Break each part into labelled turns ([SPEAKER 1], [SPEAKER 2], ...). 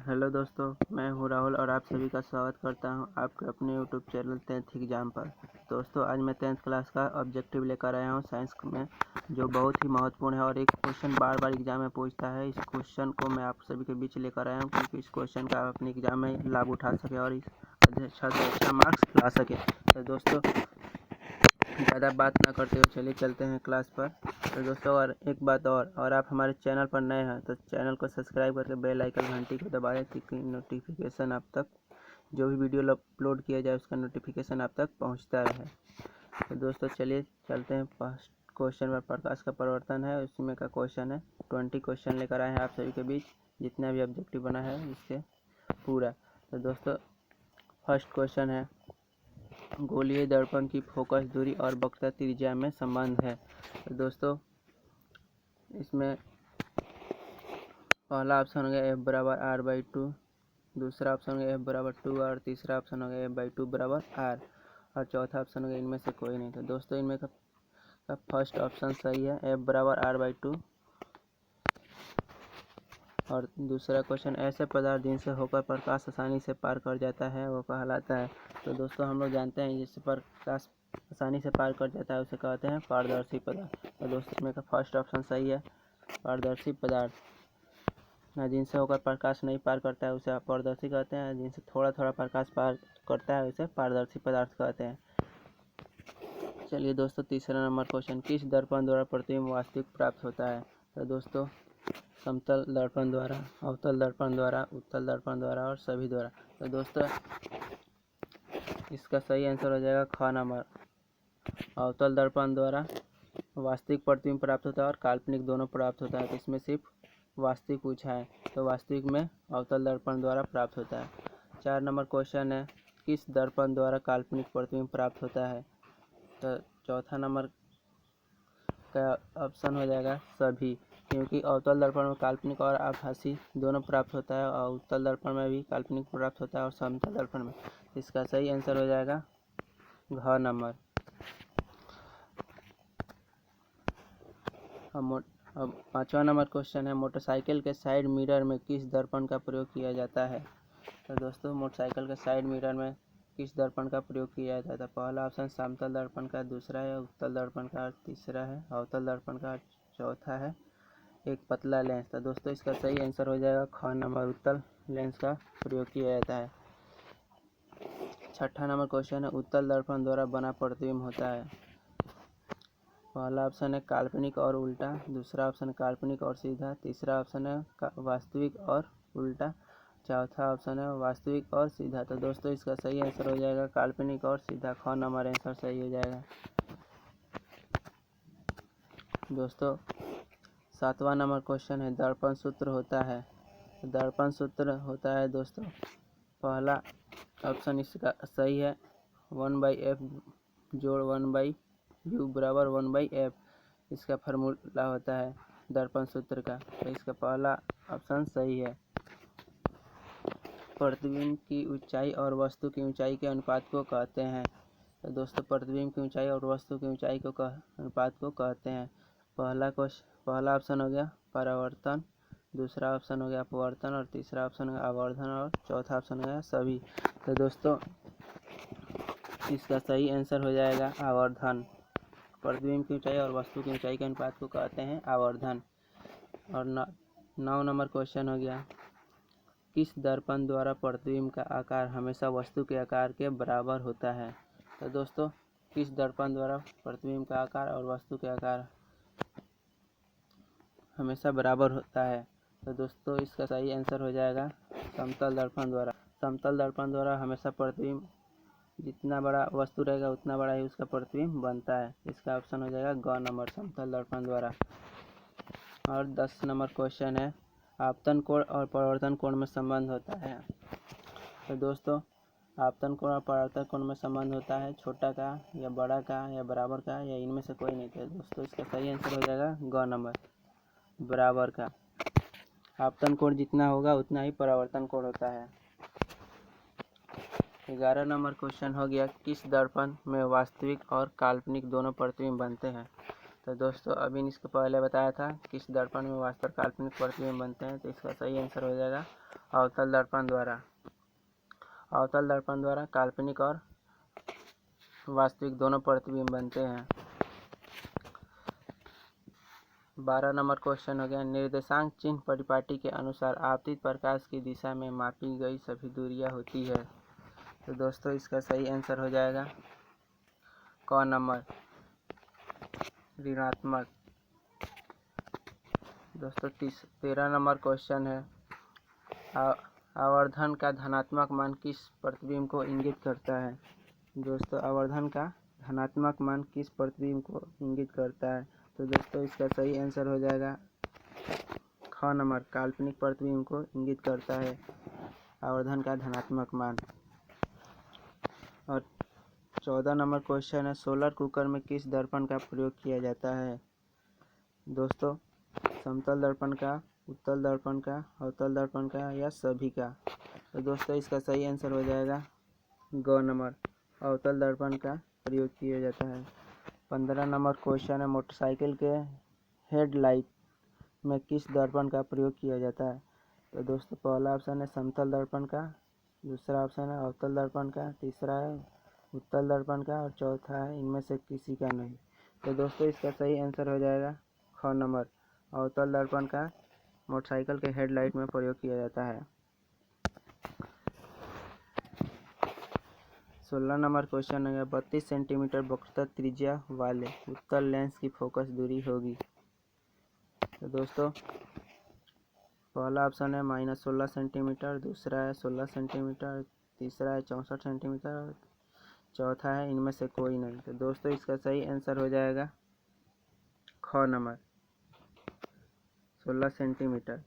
[SPEAKER 1] Hello दोस्तों, मैं हूं राहुल और आप सभी का स्वागत करता हूं आपके अपने यूट्यूब चैनल 10th एग्ज़ाम पर। दोस्तों, आज मैं 10th क्लास का ऑब्जेक्टिव लेकर आया हूं साइंस में, जो बहुत ही महत्वपूर्ण है और एक क्वेश्चन बार बार एग्जाम में पूछता है। इस क्वेश्चन को मैं आप सभी के बीच लेकर आया हूं क्योंकि इस क्वेश्चन का आप अपने एग्जाम में लाभ उठा सके और इस अच्छा से अच्छा मार्क्स ला सके। तो दोस्तों, ज़्यादा बात ना करते हुए चलिए चलते हैं क्लास पर। तो दोस्तों, और एक बात और आप हमारे चैनल पर नए हैं तो चैनल को सब्सक्राइब करके बेल आइकन घंटी को दबा दें ताकि नोटिफिकेशन आप तक जो भी वीडियो अपलोड किया जाए उसका नोटिफिकेशन आप तक पहुंचता रहे। तो दोस्तों, चलिए चलते हैं। फर्स्ट क्वेश्चन पर प्रकाश का परिवर्तन है, उसमें का क्वेश्चन है। 20 क्वेश्चन लेकर आए हैं आप सभी के बीच, जितना भी ऑब्जेक्टिव बना है इससे पूरा। तो दोस्तों, फर्स्ट क्वेश्चन है, गोलीय दर्पण की फोकस दूरी और वक्रता त्रिज्या में संबंध है। तो दोस्तों, इसमें पहला ऑप्शन हो गया F=R/2, दूसरा ऑप्शन हो गया F=2R, तीसरा ऑप्शन हो गया F/2R और चौथा ऑप्शन हो गया इनमें से कोई नहीं। तो दोस्तों, इनमें का फर्स्ट ऑप्शन सही है, F=R/2। और दूसरा क्वेश्चन, ऐसे पदार्थ जिनसे होकर प्रकाश आसानी से पार कर जाता है वो कहलाता है। तो दोस्तों, हम लोग जानते हैं जिससे प्रकाश आसानी से पार कर जाता है उसे कहते हैं पारदर्शी पदार्थ। तो दोस्तों, इसमें का फर्स्ट ऑप्शन सही है, पारदर्शी पदार्थ। जिनसे होकर प्रकाश नहीं पार करता है उसे अपारदर्शी कहते हैं, जिनसे थोड़ा थोड़ा प्रकाश पार करता है उसे पारदर्शी पदार्थ कहते हैं। चलिए दोस्तों, तीसरा नंबर क्वेश्चन, किस दर्पण द्वारा प्रतिबिंब वास्तविक प्राप्त होता है। तो दोस्तों, समतल दर्पण द्वारा, अवतल दर्पण द्वारा, उत्तल दर्पण द्वारा और सभी द्वारा। तो दोस्तों, इसका सही आंसर हो जाएगा ख नंबर, अवतल दर्पण द्वारा वास्तविक प्रतिबिंब प्राप्त होता है और काल्पनिक दोनों प्राप्त होता है। तो इसमें सिर्फ वास्तविक पूछा है, तो वास्तविक में अवतल दर्पण द्वारा प्राप्त होता है। 4 नंबर क्वेश्चन है, किस दर्पण द्वारा काल्पनिक प्रतिबिंब प्राप्त होता है। तो चौथा नंबर का ऑप्शन हो जाएगा सभी, क्योंकि अवतल दर्पण में काल्पनिक और आभासी दोनों प्राप्त होता है और उत्तल दर्पण में भी काल्पनिक प्राप्त होता है और समतल दर्पण में। इसका सही आंसर हो जाएगा घ नंबर। अब 5वां नंबर क्वेश्चन है, मोटरसाइकिल के साइड मिरर में किस दर्पण का प्रयोग किया जाता है। तो दोस्तों, मोटरसाइकिल के साइड मिरर में किस दर्पण का प्रयोग किया जाता है। पहला ऑप्शन समतल दर्पण का, दूसरा है उत्तल दर्पण का, तीसरा है अवतल दर्पण का, चौथा है एक पतला लेंस। तो दोस्तों, इसका सही आंसर हो जाएगा ख नंबर, उत्तल लेंस का प्रयोग किया जाता है। 6ठा नंबर क्वेश्चन है, उत्तल दर्पण द्वारा बना प्रतिबिंब होता है। पहला ऑप्शन है काल्पनिक और उल्टा, दूसरा ऑप्शन है काल्पनिक और सीधा, तीसरा ऑप्शन है वास्तविक और उल्टा, चौथा ऑप्शन है वास्तविक और सीधा। तो दोस्तों, इसका सही आंसर हो जाएगा काल्पनिक और सीधा, ख नंबर आंसर सही हो जाएगा। दोस्तों, 7वां नंबर क्वेश्चन है, दर्पण सूत्र होता है। दर्पण सूत्र होता है दोस्तों, पहला ऑप्शन इसका सही है, 1/f जोड़ 1/u बराबर 1/f, इसका फार्मूला होता है दर्पण सूत्र का। तो इसका पहला ऑप्शन सही है। प्रतिबिंब की ऊंचाई और वस्तु की ऊंचाई के अनुपात को कहते हैं। तो दोस्तों, प्रतिबिंब की ऊंचाई और वस्तु की ऊंचाई को अनुपात को कहते हैं। पहला ऑप्शन हो गया परावर्तन, दूसरा ऑप्शन हो गया अपवर्तन और तीसरा ऑप्शन हो गया आवर्धन और चौथा ऑप्शन हो गया सभी। तो दोस्तों, इसका सही आंसर हो जाएगा आवर्धन। प्रतिबिंब की ऊंचाई और वस्तु की ऊंचाई के अनुपात को कहते हैं आवर्धन। और 9 नंबर क्वेश्चन हो गया, किस दर्पण द्वारा प्रतिबिंब का आकार हमेशा वस्तु के आकार के बराबर होता है। तो दोस्तों, किस दर्पण द्वारा प्रतिबिंब का आकार और वस्तु के आकार हमेशा बराबर होता है। तो दोस्तों, इसका सही आंसर हो जाएगा समतल दर्पण द्वारा। समतल दर्पण द्वारा हमेशा प्रतिबिंब जितना बड़ा वस्तु रहेगा उतना बड़ा ही उसका प्रतिबिंब बनता है। इसका ऑप्शन हो जाएगा ग नंबर, समतल दर्पण द्वारा। और 10 नंबर क्वेश्चन है, आपतन कोण और परावर्तन कोण में संबंध होता है। तो दोस्तों, आपतन कोण और परावर्तन कोण में संबंध होता है छोटा का या बड़ा का या बराबर का या इनमें से कोई नहीं। तो दोस्तों, इसका सही आंसर हो जाएगा ग नंबर, बराबर का। आपतन कोण जितना होगा उतना ही परावर्तन कोण होता है। 11 नंबर क्वेश्चन हो गया, किस दर्पण में वास्तविक और काल्पनिक दोनों प्रतिबिंब बनते हैं। तो दोस्तों अभी इसके पहले बताया था किस दर्पण में वास्तव काल्पनिक प्रतिबिंब बनते हैं, तो इसका सही आंसर हो जाएगा अवतल दर्पण द्वारा। अवतल दर्पण द्वारा काल्पनिक और वास्तविक दोनों प्रतिबिंब बनते हैं। 12 नंबर क्वेश्चन हो गया, निर्देशांक चिन्ह परिपाटी के अनुसार आपतित प्रकाश की दिशा में मापी गई सभी दूरियां होती है। तो दोस्तों इसका सही आंसर हो जाएगा क नंबर ऋणात्मक। दोस्तों 13 नंबर क्वेश्चन है, आवर्धन का धनात्मक मान किस प्रतिबिंब को इंगित करता है। दोस्तों आवर्धन का धनात्मक मान किस प्रतिबिंब को इंगित करता है। तो दोस्तों इसका सही आंसर हो जाएगा ख नंबर काल्पनिक प्रतिबिंब को इंगित करता है आवर्धन का धनात्मक मान। और 14 नंबर क्वेश्चन है, सोलर कुकर में किस दर्पण का प्रयोग किया जाता है। दोस्तों समतल दर्पण का, उत्तल दर्पण का, अवतल दर्पण का या सभी का। तो दोस्तों इसका सही आंसर हो जाएगा ग नंबर अवतल दर्पण का प्रयोग किया जाता है। 15 नंबर क्वेश्चन है, मोटरसाइकिल के हेडलाइट में किस दर्पण का प्रयोग किया जाता है। तो दोस्तों पहला ऑप्शन है समतल दर्पण का, दूसरा ऑप्शन है अवतल दर्पण का, तीसरा है उत्तल दर्पण का और चौथा है इनमें से किसी का नहीं। तो दोस्तों इसका सही आंसर हो जाएगा ख नंबर अवतल दर्पण का मोटरसाइकिल के हेडलाइट में प्रयोग किया जाता है। 16 नंबर क्वेश्चन है, 32 सेंटीमीटर वक्रता त्रिज्या वाले उत्तल लेंस की फोकस दूरी होगी। तो दोस्तों पहला ऑप्शन है -16 सेंटीमीटर, दूसरा है 16 सेंटीमीटर, तीसरा है 64 सेंटीमीटर, चौथा है इनमें से कोई नहीं। तो दोस्तों इसका सही आंसर हो जाएगा ख नंबर 16 सेंटीमीटर।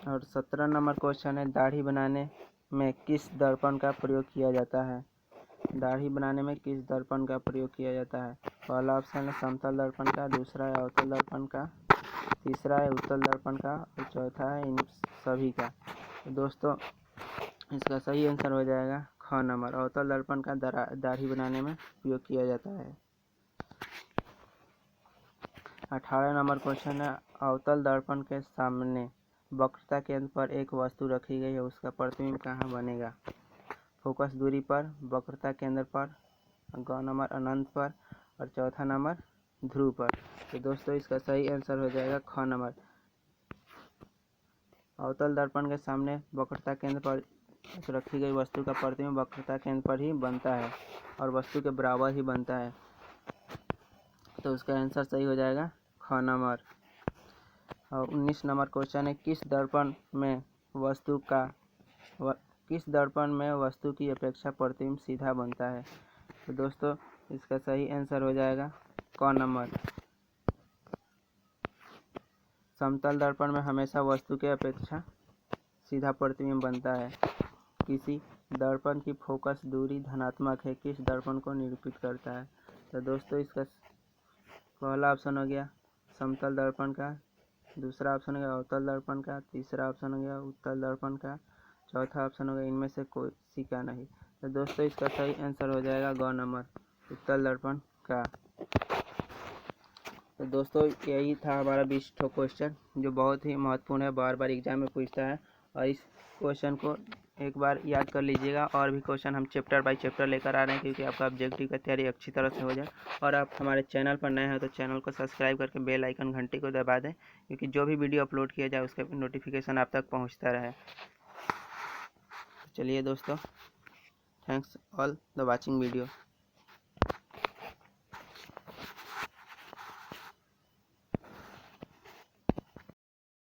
[SPEAKER 1] और 17 नंबर क्वेश्चन है, दाढ़ी बनाने में किस दर्पण का प्रयोग किया जाता है। दाढ़ी बनाने में किस दर्पण का प्रयोग किया जाता है। पहला ऑप्शन है समतल दर्पण का, दूसरा है अवतल दर्पण का, तीसरा है उत्तल दर्पण का और चौथा है इन सभी का। तो दोस्तों इसका सही आंसर हो जाएगा ख नंबर अवतल दर्पण का दाढ़ी बनाने में उपयोग किया जाता है। 18 नंबर क्वेश्चन है, अवतल दर्पण के सामने वक्रता केंद्र पर एक वस्तु रखी गई है, उसका प्रतिबिंब कहाँ बनेगा। फोकस दूरी पर, वक्रता केंद्र पर, ग नंबर अनंत पर और चौथा नंबर ध्रुव पर। तो दोस्तों इसका सही आंसर हो जाएगा ख नंबर अवतल दर्पण के सामने वक्रता केंद्र पर रखी गई वस्तु का प्रतिबिंब वक्रता केंद्र पर ही बनता है और वस्तु के बराबर ही बनता है। तो उसका आंसर सही हो जाएगा ख नंबर। और 19 नंबर क्वेश्चन है, किस दर्पण में वस्तु की अपेक्षा प्रतिबिंब सीधा बनता है। तो दोस्तों इसका सही आंसर हो जाएगा क नंबर समतल दर्पण में हमेशा वस्तु के अपेक्षा सीधा प्रतिबिंब बनता है। किसी दर्पण की फोकस दूरी धनात्मक है, किस दर्पण को निरूपित करता है। तो दोस्तों इसका पहला ऑप्शन हो गया समतल दर्पण का, दूसरा ऑप्शन हो गया अवतल दर्पण का, तीसरा ऑप्शन हो गया उत्तल दर्पण का, चौथा ऑप्शन हो गया इनमें से कोई का नहीं। तो दोस्तों इसका सही आंसर हो जाएगा ग नंबर उत्तल दर्पण का। तो दोस्तों यही था हमारा 20 क्वेश्चन जो बहुत ही महत्वपूर्ण है, बार बार एग्जाम में पूछता है। और इस क्वेश्चन को एक बार याद कर लीजिएगा। और भी क्वेश्चन हम चैप्टर बाय चैप्टर लेकर आ रहे हैं, क्योंकि आपका ऑब्जेक्टिव का तैयारी अच्छी तरह से हो जाए। और आप हमारे चैनल पर नए हैं तो चैनल को सब्सक्राइब करके बेल आइकन घंटी को दबा दें, क्योंकि जो भी वीडियो अपलोड किया जाए उसका नोटिफिकेशन आप तक पहुँचता रहे। चलिए दोस्तों, thanks all the watching video.